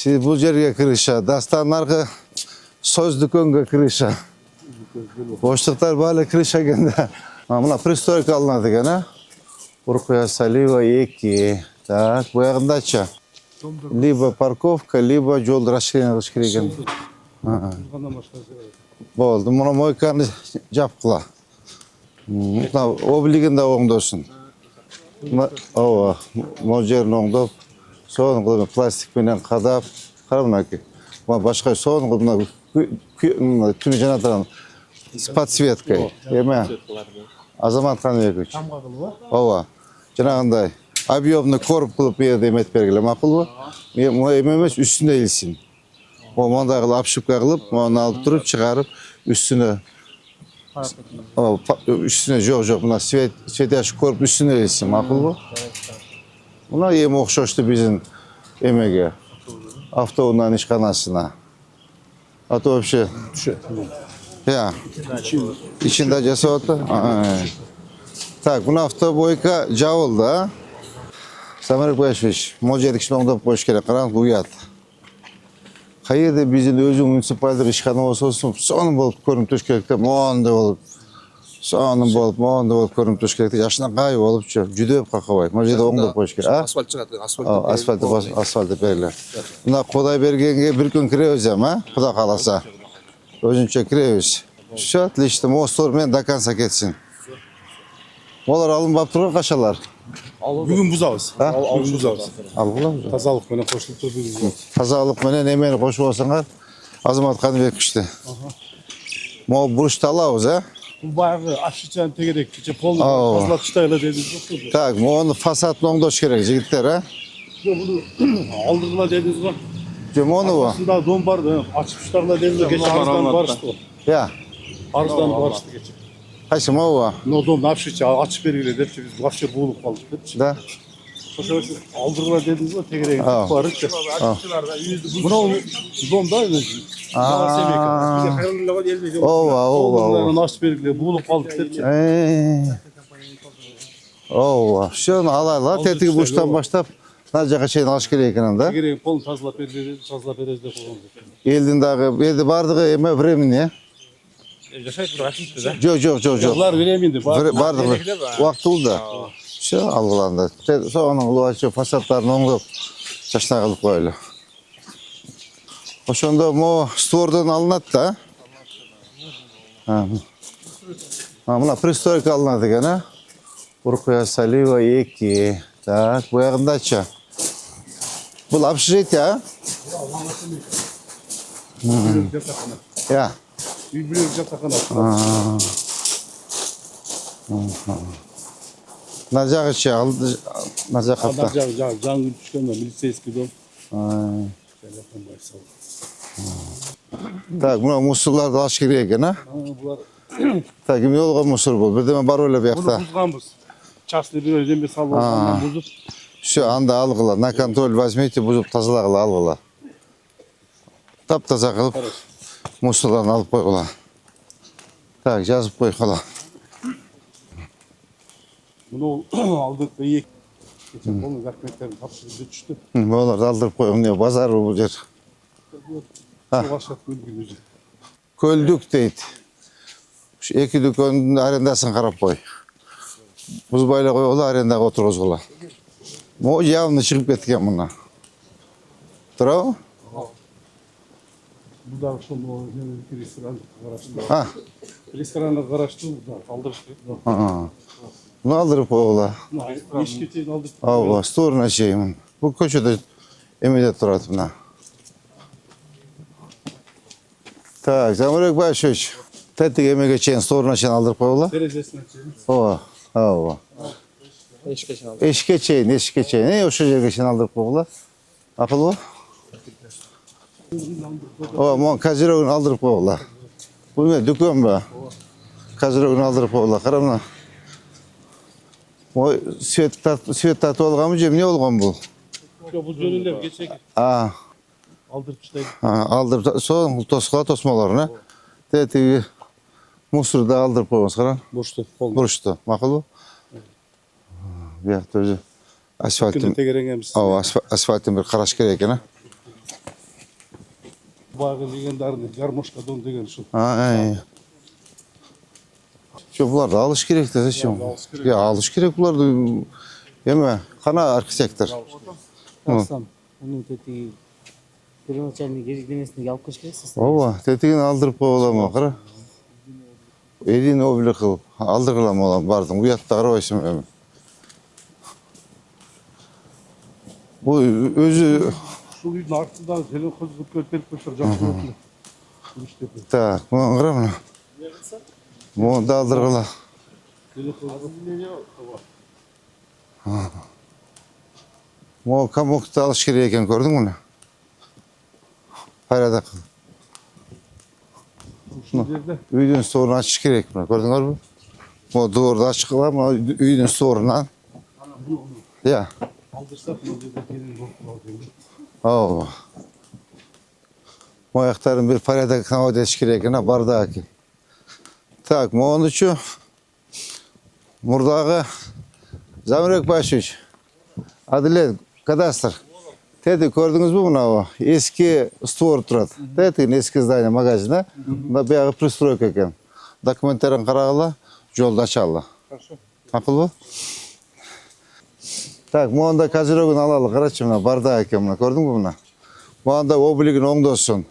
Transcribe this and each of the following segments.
Bu yerge kirişe, dastanlarga söz dükkönge kirişe. Boşluklar böyle kirişe gende. Mına prestorik alınады gene. Уркуя Салива Eki. Так, bu yağındaça. Либо парковка, либо жол расширение кылыш керек экен. Болду. Муну мойканы жапкыла. Мына облигин да оңдосун. Ооба, могу жерин оңдоп, сонун кылып пластик менен кадап, кара мынакей. Мына башка сонун кылып мына түнү жана турган с подсветкой. Эме Азамат Каныбекович. Ооба. Жанагындай объемный корп кылып берди эмет бергиле макулбу? Эме эмес үстүнө илсин. Мындай кылып обшивка кылып, муну алып туруп чыгарып, үстүнө жок мына светящий корп үстүнө илсин, макулбу? Мына эми окшошту биздин эмеге, автоунан ишканасына. А то вообще я içinde жасап атты. Так, мына автобойка жабылды, а? Самарбек Байшевич, могу жерди кичине оңдоп коюш керек, караңыз, уят. Кайерде биздин өзүң муниципалдык ишкана болсо, сонун болуп көрүнүп туруш керек да, моундай болуп. Сонун болуп, моундай болуп көрүнүп туруш керек да, жашынакай болупчу, жүдөп какабайт. Могу жерде оңдоп коюш керек, а? Асфальт чыгат, асфальт бергиле. Мына Кудай бергенге бир күн киребиз эми, а? Кудай кааласа. Өзүнчө киребиз. Все отлично, мостор менен до конца кетсин. Олар алынбап турган качалар. Бүгүн бузабыз. Бүгүн бузабыз. Алгыла. Тазалык менен кошулуп туруп бүгүн бузабыз. Тазалык менен эмени кошуп алсаңар, Азамат Каныбековичти. Могу буручту алабыз, а? Бул баягы ашчан тегерек кече полный тазалап чыгайлы дедиңиз го. Так, мону фасадын оңдош керек, жигиттер, а? Буну алдыргыла дедиңиз го. Же монубу? Астында дом бар, ачып чыгарла дедиңиз го. Кече арыздан барышты. Я. Арыздан барышты кече. Кайсы могу? Но домду ачып бергиле депчи, биз вообще буулуп калдык депчи. Да. Ошо алдыргыла дедиңиз го, тегерек барычы. Мына домда өзү. Ооба. Ачып бергиле буулуп калдык депчи. Ооба. Все, алайлар, тетиги буштан баштап, мына жака чейин алыш керек экен да. Тегерек полный тазалап бергиле, тазалап беребиз деп койгон. Элдин дагы, элди бардыгы эме времени. Жашайт туруп ашыпты да. Жок. Булар времени Бардыгы убакыт болду. Все, алгыланды. Сонун кылып фасадтарын оңдоп, жашына кылып коелу. Ошондо могу створдон алынат да. Мына пристройка алынат экен, а? Уркуя Салива Eki. Так, bu yağındачы. Бул общежитие, а? Я. Үй-бүлөлүк жатакана. Мына жагычы алды, мына жакта. Жаңы түшкөн милицейский дом. Так, мына мусорларды алыш керек экен, а? Булар Так, эмне болгон мусор бул? Бирдеме бар эле буякта. бузганбыз. Частный бирөө дембе салып алгандан бузуп. Все, анда алгыла. На контроль возьмите, бузуп тазалагыла, алгыла. Таптаза кылып, мусорларын алып койгула. Так, жазып койгула. Муну алдык эки кече полный документтерин тапшырып түштү. Буларды алдырып койгон, эмне базар бул жер. Башат көлдүк. Көлдүк дейт. Ушу эки дүкөндүн арендасын карап кой. Бузбай эле койгула, арендага отургузгула. Могу явно чыгып кеткен мына. Туурабы? Бул дагы ошол ресторан караштуу. Ресторанга караштуу алдырыш керек. Муну алдырып койгула. Эшикке чейин алдырып. Ооба, сторона чейин. Бул көчөдө эмеде турат мына. Так, Замирбек Байшевич, тетиги эмеге чейин, сторона чейин алдырып койгула. Терезесине чейин. Ооба. Эшикке чейин. Ошо жерге чейин алдырып койгула. Акылбы? Ооба, могу козерогун алдырып койгула. Бул эмне, дүкөнбү? Козерогун алдырып койгула. Кара мына. Ой, свет тартып алганбы же эмне болгон бул? Бул жөн эле кечеги. Алдырып таштайт. Алдырып, сонун тоскула тосмолорун, тетиги мусорду алдырып койгонсуз, кара. Бурушту, макулбу? Биякта өзү асфальттын. Тегереңемиз. Ооба, асфальттын бир караш керек экен, а? Bagı legendarный гармошка дом деген ушул. Буларды алыш керек да, зачем? Я алыш керек буларды. Эме, кана архитектор. Расам, onun tetiği первоначальный керекдемесini алып кеш керексиз. Ооба, тетигин алдырып коелам, кара. Элин облик кылып алдыргылам болам, бардым. Уятта карабайсың эми. Бул өзү Ушул үйдүн артында зелен кызып келип коюшар жакшы болот. так, мына кара мына. Муну да алдыргыла. Могу комокту алыш керек экен, көрдүңбү муну? Пайрада кыл. Ушул жерде Үйдүн стоорун ачыш керек, мына көрдүңөрбү? Могу доорду ачык кылам, үйдүн стоорунан. Я. алдырсак бул жерде келин болуп калат. Ооба. Мояктарын бир порядок наводить керек экен, бардаки. Так, монучу мурдагы Замирек Башевич, Адилет, кадастр. Тети көрдүңүзбү мынабу? Эски створ турат. Тети эски здание магазина. Мына биягы пристройка экен. Документтерин карагыла, жолду ачалы. Хорошо. Акылбы? Так, монда козерогун алалы, карачы мына барда экен мына, көрдүңбү мына? Монда облигин оңдосун.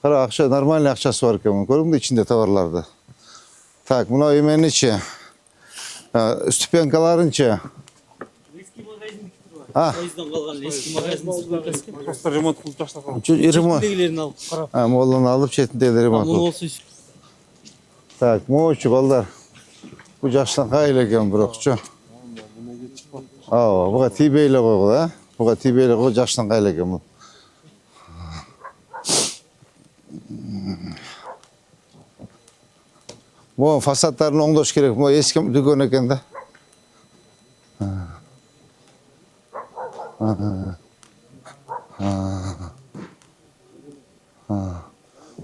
Кара акча, нормальный акчасы бар экен, көрдүңбү ичинде товарларды. Так, мына эменичи? Ступенкаларынчы? Eski magazin var. Ah. O yüzden kalgan eski magazin. Просто ремонт кылып таштаган. Ремонт. Çekindegilerini alıp karab. Моланы алып четинде ремонт. Bunu olsa Так, моочу балдар. Бу жакшыдан кайыл экен бирокчу. Ооба, буга тийбей эле койгула, а? Буга тийбей эле кой, жакшыдан кайыл экен бул. Могу фасадтарын оңдош керек. Могу эски дүкөн экен да.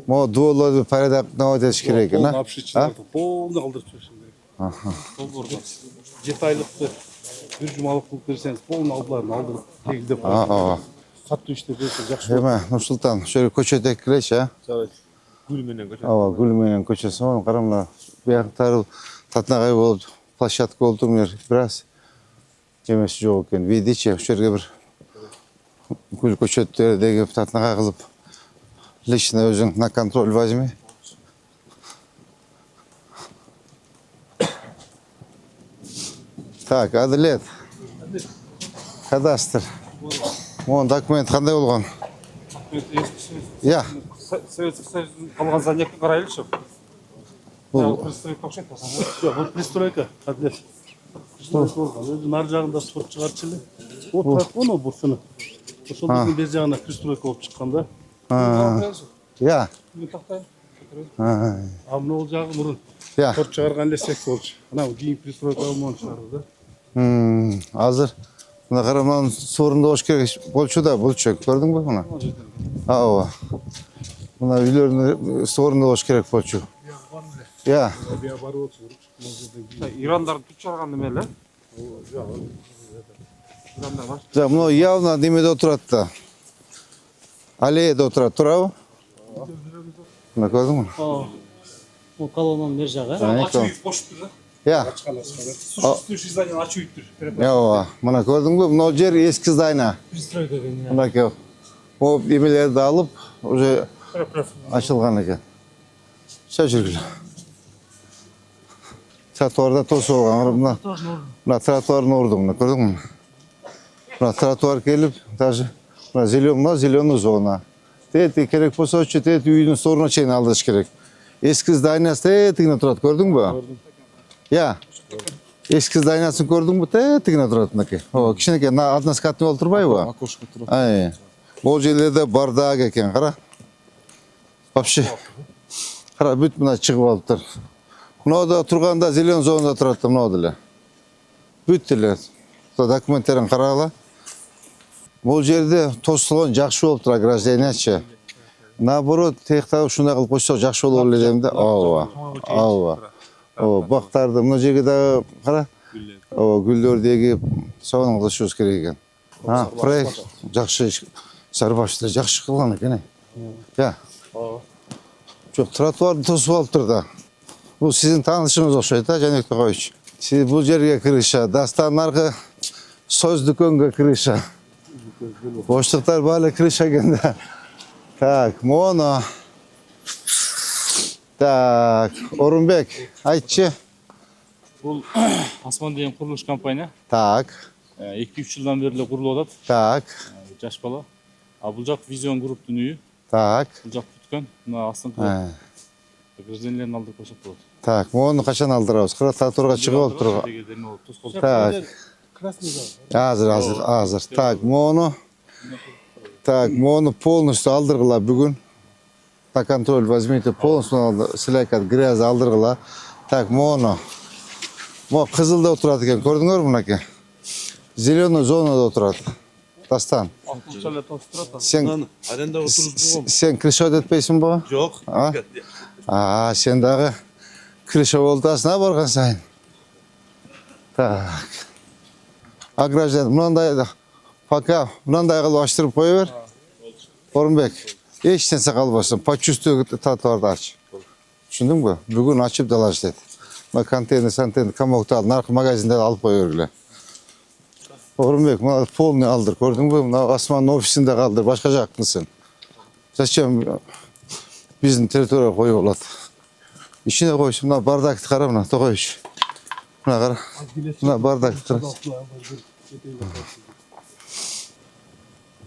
Могу дуолорду порядок наводить керек экен, а? Полный алдырып чыгышым керек. 7 айлыкты бир жумалык кылып берсеңиз, полный алдыларын алдырып тегилдеп Ооба. катуу иштеп берсе жакшы болот. Эме, Нурсултан, ошо көчөт экилечи, а? Жарайт. Гүл менен көчөт. Ооба, гүл менен көчөсү, кара мына бияктары татнагай болуп, площадка болуп тур, бир аз эмеси жок экен. Видичи, ошол жерге бир гүл көчөттөрдөгү татнагай кылып, лично өзүң на контроль возьми. Так, Адилет. Кадастр. Монун документ кандай болгон? Я. Советский Союздун калган зданиеге карайлычы. Бул Пристройка окшойт. Жок, бул пристройка. Адилет. Пристройка болгон. Өзү нар жагында спорт чыгарчу эле. Вот так оно бурсуну. Ошондун бер жагына пристройка болуп чыккан да. я. Мен тактайм. А мына жагы мурун Я. спорт чыгарган эле сек болчу. Анан кийин пристройка болмон чыгарды да. Азыр мына кара мынанын сорунда болуш керек болчу да, болчу. Көрдүңбү мына? Ооба. Мына үйлөрдүн сорунда болуш керек болчу. Я. Бия барып отуруп. Ирандарды түп чыгарган неме эле. Ирандар бар. За, мына явно немеде отурат да. Аллеяда отурат, турабы? Мына көрдүңбү? o kolonun bir jağı. Ачуу үй кошуптур да. Я. Существующий здание ачуу үйдүр. Ооба. Мына көрдүңбү? Мына жер эски здание. Пристройка gibi. Мынакей. О, эмелерди алып, уже ачылган экен. Все жүргүлө. Тротуарда тосуп алган. Мына тротуардын ордуна, көрдүңбү? Мына тротуар келип, даже мына зеленый зона. Тети керек болсочу, тети үйдүн сторуна чейин алдырыш керек. Эски зданиясы тетигине турат, көрдүңбү? Я. Эски зданиясын көрдүңбү? Тетигине турат мынакей. О, кичинекей односкатный болуп турбайбы? Окошко туруп. Ай. Ол жерлерде бардак экен, кара. Вообще. Кара, бүт мына чыгып алыптыр. Мынада турганда зелен зонада турат да, мынау деле. Бүт эле. Документтерин карагыла. Бул жерде тосулган жакшы болуптур ограждениячы. Наоборот, тиякта ушундай кылып койсок жакшы болор эле дейм да. Ооба. Ооба. Ооба, бактарды мына жерге дагы кара. Ооба, гүлдөрдү эгип, сонун кылышыбыз керек экен. Проект жакшы, Сарбашты жакшы кылган экен. Ya. Ооба. Жоқ, тротуарды тосып алып тұр да. Бұл сіздің танышыңыз ұқсайды да, Жанек Тоқаевич. Сіз бұл жерге крыша, Дастан арғы соз дүкенге крыша. Боштықтар бәрі крыша кенде. Так, Моно. Так, Орынбек, айтшы. Бұл Асман деген құрылыш компания. Так, 2-3 жылдан бері құрылып жатады. так, Жаш бала. А бұл жақ Визион групптың үйі. так. Бұл жақ Түткен. Мына астыңғы гражданлерін алдырып қойсақ болады. Так, Моны қашан алдырамыз? Тротуарға шығып алып тұрға. Так, Красный зал. азыр. Так, Моны полностью алдырғыла бүгін. На контроль возьмите, полностью сілайкат грязь алдырғыла. Так, Моно қызылда отырады екен, көрдіңдер мұнаке? Зеленый зонада отырады. Дастан, Алтыншалар тосып тұрады. сен крыша өтетпейсің ба? Жоқ. Сен дағы крыша волтасына барған сайын. Так. Граждан, пока мынандай қылып аштырып қойы бер. Орынбек, ештеңсе қалбасын, почувствуй тротуарды ач. Түсіндің бе? Бүгін ашып далаш деді. Мына контейнер, комокты алып, нарқы магазинде алып қойы берле. Орынбек, мына полный алдыр, көрдің бе? Мына Асманның офисінде қалдыр, башқа жақтың сен. Зачем біздің территория қойы болады? Ішіне қойшы, мына бардакты қара, мына Тоқаевич. Мына қара, мына бардакты қара.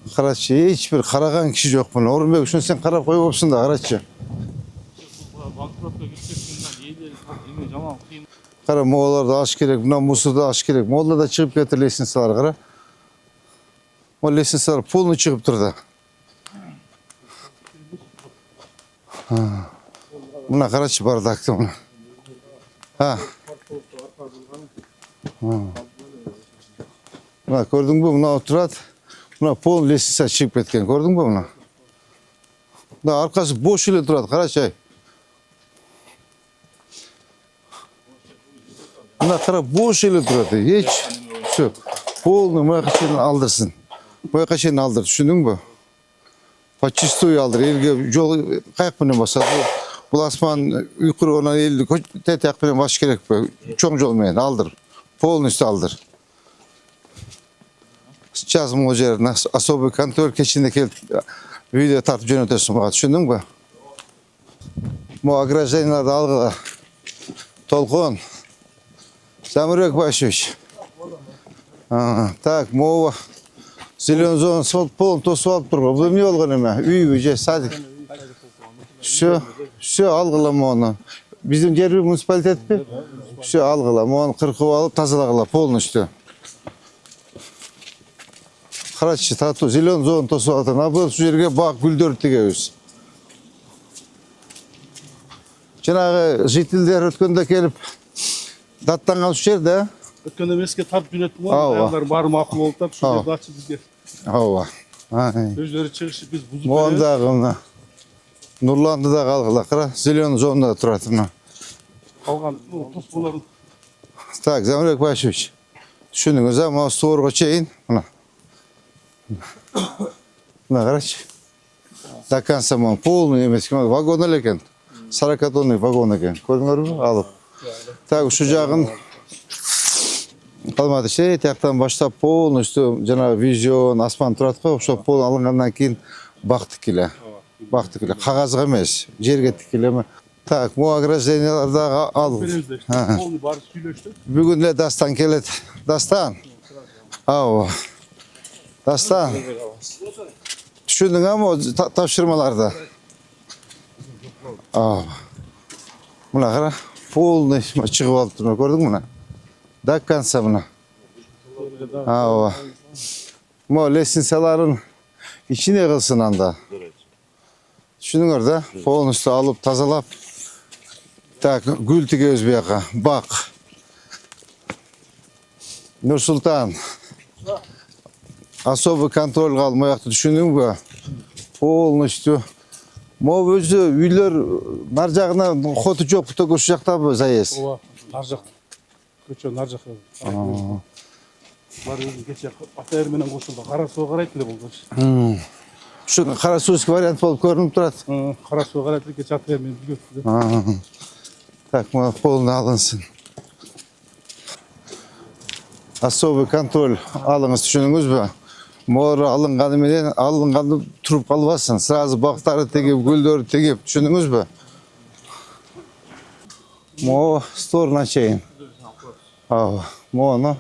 Қарашы, ешбір қараған кіші жоқ бұны. Орынбек үшін сен қарап қойып опсын да, қарашы. Банкротқа кірсек, жаман қиын. Қара, моғаларды аш керек, мына мұсырды аш керек. Моғалда да шығып кетір лесенсалар, қара. Ол лесенсалар полный шығып тұрды. Мына қарашы бардакты мұны. Мына көрдің бі, мына отырады. Мына пол лесенса шығып кеткен, көрдің бі мұны? Мына арқасы бош үйле тұрады, қарашы ай. Мына қара бош үйле тұрады, еш. Все, полный мұяқа шейін алдырсын. Мұяқа шейін алдыр, түсіндің бі? Почистую алдыр, елге жол қаяқпенен басады. Бұл Асман үйқыр ona елді тәтәқпенен баш керек бі? Чоң жолмен алдыр, полностью алдыр. Сейчас бұл жеріне особый контроль кешінде келіп видео тартып жөн өтесің бұға, түсіндің бі? Бұл огражденияларды алғыла. Толқон. Замурек Башевич. Так, бұл зеленый зона полын тосып алып тұрғы. Бұл не олған еме? Үй, же, садик. Все алғылам оны. Біздің жербі муниципалитет пе? Все алғылам. Оны қырқып алып, тазалағыла полностью. Қарачы, тату, зеленый зона тосып алды. Бұл жерге бақ гүлдер тегеуіз. Жаңағы жителдер өткенде келіп, даттанған жерде. Өткенде меске тартып жөнеттім ғой. Аяғдар бары мақұл болып тап, şu жерді açып бізге. Ауа. Өздері шығышы біз бұзып Ондағы мұна. Нұрланды да қалғыла. Қара, зеленый зонада тұрады мұна. қалған тоспаларын. Так, Замурек Башевич. Düşündünüz ha, mağaz doğru çeyin. Buna. Buna қарашы. До конца мон полный емес, вагон екен. 40 тонный вагон екен. Көрдіңдер ме? Алып. Так, şu жағын қалмады ше, тияқтан баштап полностью жаңағы визион, Асман тұрады ғой, ошо пол алынғаннан кейін бақты келе. Бақты келе. Қағазға емес, жерге тікелеме. Так, bu ограждениялардағы ал. Полный барып сөйлешті. Бүгін де Дастан келеді. Дастан. Ау. Дастан. Düşündün ama o tavşırmalarda. Ау. Buna қара. Полный шығып алып тұрмын. Көрдің мұны? До конца мұны. Ау. Мо лестницаларын içine қылсын анда. Düşündіңдер да? Полностью алып тазалап. Так, гүл тігеміз бұяққа. Бақ. Нұрсұлтан. Особый контроль қалды мұяқты, düşünдің бі? Полностью. Мо өзі үйлер нар жағына хоты жоқ, бұта көші жақта бі заез? Ова, нар жақ. Көші нар жақта. Бар өзі кеше атайырменен қосылды. Қара суға қарайды деп болды. Şu Karasuski variant bolup görünüp durat. Kara su karatlık çatıya men götürdüm. Ha. Так, bu polunu alınsın. Особый kontrol alınız düşününüz mü? Mor alınganı turup kalmasın. Sırası baktarı tegip, gülleri tegip düşününüz mü? Mo storna çeyin. Mono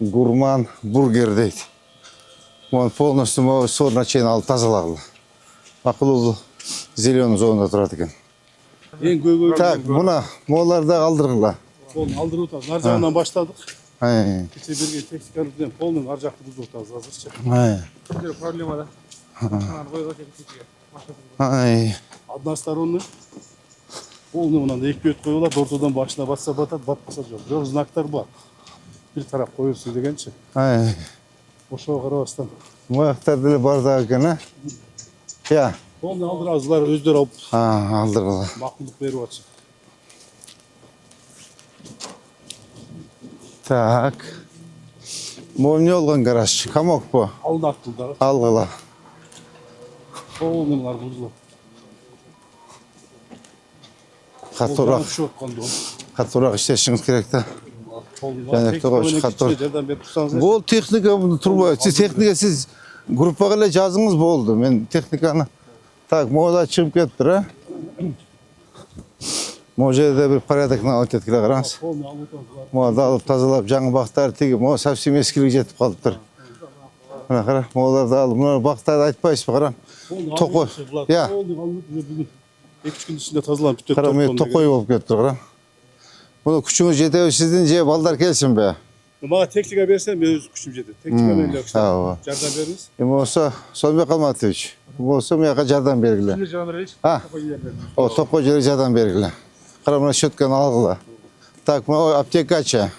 gurman burger deydi. Mon полностью mo storna çeyin alıp tazalağılı. Akıllı zelen zonda turat eкен. En göğü Так, buna molarda kaldırırlar. polunu aldırıp oturuz. Narcağından başladık. Hey, Keçe birge tekstikanızdan polunun arcaktı buz oturuz hazırca. hey, Bir problema da. Ana koyga çekiyor. hey. Adnaslar onu polunu bundan da iki öt koyuyorlar. Ortadan başına batsa batar, batmasa yok. Yok znaklar var. Bir taraf koyuyorsun degençe. Hey. Boşa karabastan. Bu aktar dili bardağı gene. Ya, Polunu aldırızlar özleri alıp ha, aldırırlar. makulluk veriyor açık. Так. Bu ne olgan garaj? Kamok bu. Aldı atıldı. Algıla. Polunlar buzlu. Katurak. Şu kandı o. Katurak işleşiniz gerek de. Polunlar. Yani Tek tokaş polunu kator. küçük yerden bir tutsanız. Bu teknika bunu turbo. Siz teknika siz grupa ile yazınız bu oldu. Ben teknikanı. Tak, moda çıkıp gettir ha. Mojada bir paradıkla ötetkile qarаңыз. Polunu alıp oturuz. Moda alıp tazalap жаңы бақтар tegip, mo совсем eskilik жетip қалыптыр. Мына қара, моларды алып, мына бақтарды айтпайсыз ба қараң. Tokoy. Ya. Bugün 2-3 gün içinde tazalanıp bütün Қараң, мен тоқой болып кетті қараң. Бұны күшіңіз жетеу сізден же балдар келсін бе? Bana teknika versen ben öz güçüm жетеді. Teknika ben yok. Ава. Jardan veriniz. Болса, Сонбек Алматович. Болса, мына жардам бергіле. Bir canım reis. Ha. O тоқой жері жардам бергіле. Қара, мына щетканы алғыла. Так, мына аптекача.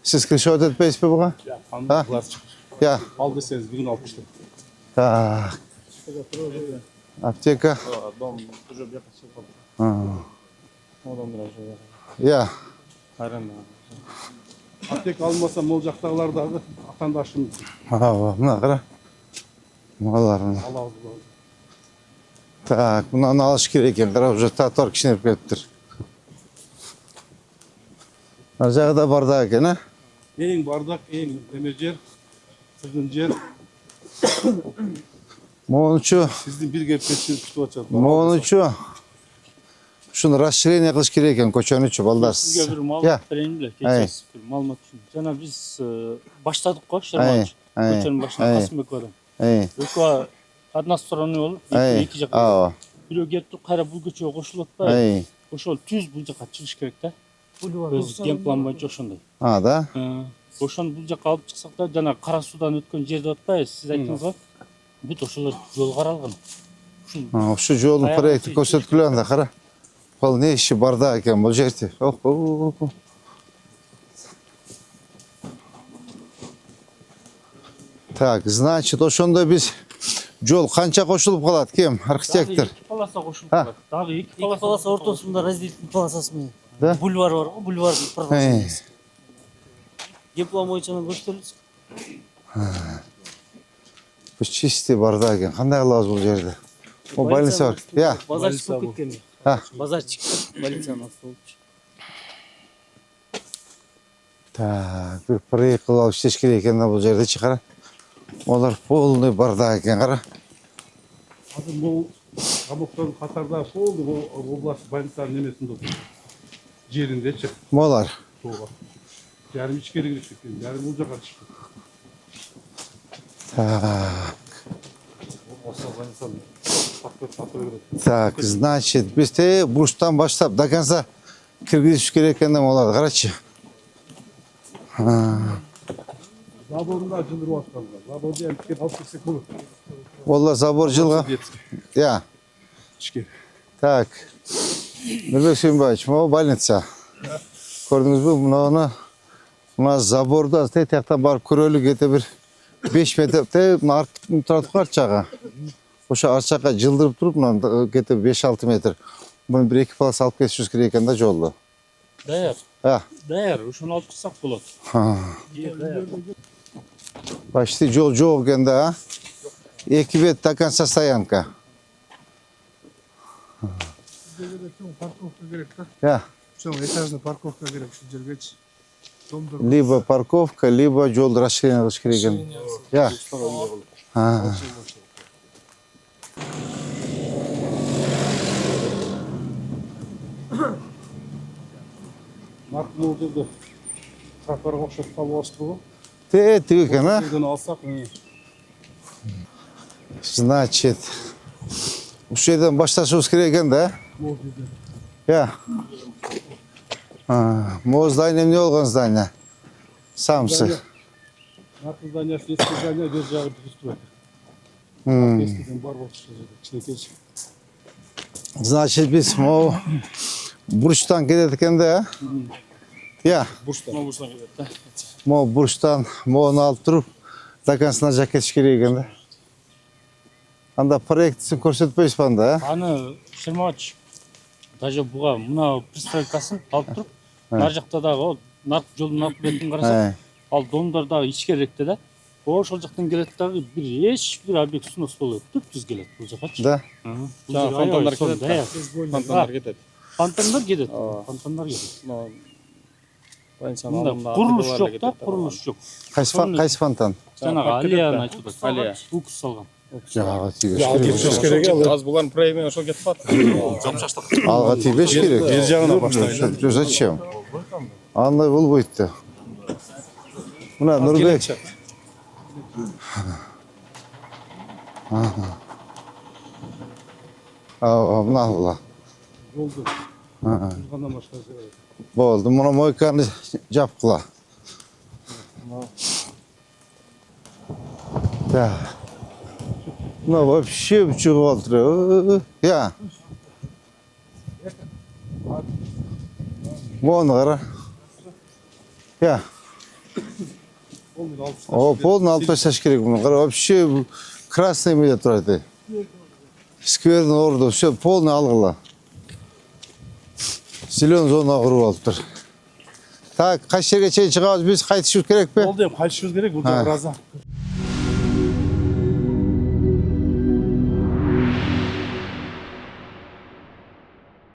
Siz kışı ödetmeyiz mi buna? Ya anladılar çıkır. Ya. Al deseniz bir gün almıştım. Так. Аптека. Дом уже бияққа шығып қалды. Одан biraz жолға. Ya. Хайран. Aptek almasam olacaktağlarдағы vatandaşımız. Mına qara. Маларың. Allah Allah. Так, мынаны алыш керек екен. Қара, уже татар кішінеп кетіптір. Ар жағы да барда екен, а? En bardak, en demir yer, kırgın yer. Моңчу, Sizin bir gerçekçi kutu açalım. моңчу. Şunu расширение qilish керек екен, көчөнүчү балдар. Sizге bir Ya. маалымат берейин беле, Ай. кечээ bir маалымат үчүн. Жана биз баштадык го, Ай, Шерманович. ай, Көчөнүн башына ай. Касымбек барам. Эй, Экөө односторонний болуп, эй, эки жака. ава, Бирөө келип туруп, кайра бул көчөгө кошулуп атпайбы? эй. Ошол түз бул жака чыгыш керек да. Өз генплан боюнча ошондой. А, да? Ошону бул жака алып чыксак да, жана Кара суудан өткөн жерди атпайбы? Сиз айттыңыз го. Бүт ошолор жол каралган. Ушул Ошо жолдун проекти көрсөткүлө анда кара. Бул не иши барда экен бул жерде. Так, значит, ошондо биз жол канча кошулуп калат? Ким? Архитектор. эки полоса кошулуп Ha. калат. Дагы эки Эки полоса. полоса ортосунда разделительный полосасы менен. Да? Бульвар бар го, бульвардын Эй. продолжениесі. Генплан боюнча көрсөтөлүбүз. Бул чисти барда экен. Кандай кылабыз бул жерде? О, больница бар. Я. Базарчык болуп кеткен. Ha. Базарчык больницанын астында болчу. Так, bir проект кылып алып иштеш керек экен да бул жердечи кара. Олар полный барда экен кара. Hazır bu kamuktların Katar'da oldu. Bu oblast больницанын немесinde oldu. Yerinde çık. Молар. Soğuğa. Yarım iç geri girip çıktı. Yarım olacak açık. Так. Olsa больницанын. Satır göre. Так, значит, биз бурчтан баштап до конца киргизиш керек экен да оларды карачы. Zaborunda acılır o aslanlar. Zaborda yani bir alt kesek olur. Олар забор жылга. Я. Çıkır. Так. Нурбек Сүйүнбаевич, могу больница. Көрдүңүзбү? Мына заборда тияктан барып көрөлүк эте бир 5 метр мына артып турат го арчага. Ошо арчага жылдырып туруп мына кете 5-6 метр. Муну бир 2 полос алып кетишибиз керек экен да жолду. Даяр. А. Даяр, ошону алып чыксак болот. Почти жол жок экен да, а? 2 бет до конца стоянка. Bizde de çoğun parkovka gerek de. Я. Çoğun etajlı parkovka gerek şu жерге. Домдор. Либо парковка, либо жол расширение кылыш керек экен. Я. Наркы бұл жерде тракторға ұқсап қалып алышты ғой. Тиги экен, а? Жерден алсақ, Значит, ушул жерден башташыбыз керек экен да? Я. Могу здание эмне болгон здание? Самсы. наркы зданиясы ескі здания, бер жағы пристройка. Ескіден бар болды сол жерде, кішкентай. Значит, биз могу бурчтан кетет экен да? Я. Бурштан кетет да. Могу бурчтан могуну алып туруп, до концына жак кетиш керек экен да? Анда проектисин көрсөтпөйсүзбү анда, а? Аны Шермович даже буга мына пристройкасын алып туруп, нар жакта дагы нарк жолдун нарк бетин карасак, ал домдор дагы ичкерирээкте да. Ошол жактан келет дагы бир эч бир объект снос болуп түп-түз келет бул жакачы. Да. Жаңа фонтандар кетет да. Фонтандар кетет. Фонтандар кетет. Фонтандар кетет. Мына больницанын Мында алдында курулуш ателелер жок да, кетет. курулуш жок. Кайсы фонтан? Жанагы алияны айтып атат. Алия. Укус салган. Жага тийбеш керек. Аз булардын проектине ошол кетип калат. Алга тийбеш керек. Бер жағына баштайын. Зачем? Андай болбойт да. Мына Нурбек. Мына була. Жолды. Бұзғаннан башқа жер. Болду. Мына мойканы жапкыла. Да. Мына вообще чыгып атыр. Я. Мону кара. Я. О, полный алып ташташ керек муну. Кара, вообще красный эмеде турат. Сквердин орду, все полный алгыла. Зеленый зона куруп алыптыр. Так, кайсы жерге чейин чыгабыз, биз кайтышыбыз керек пе? Болды, қайтышымыз керек, бұл жағы раза.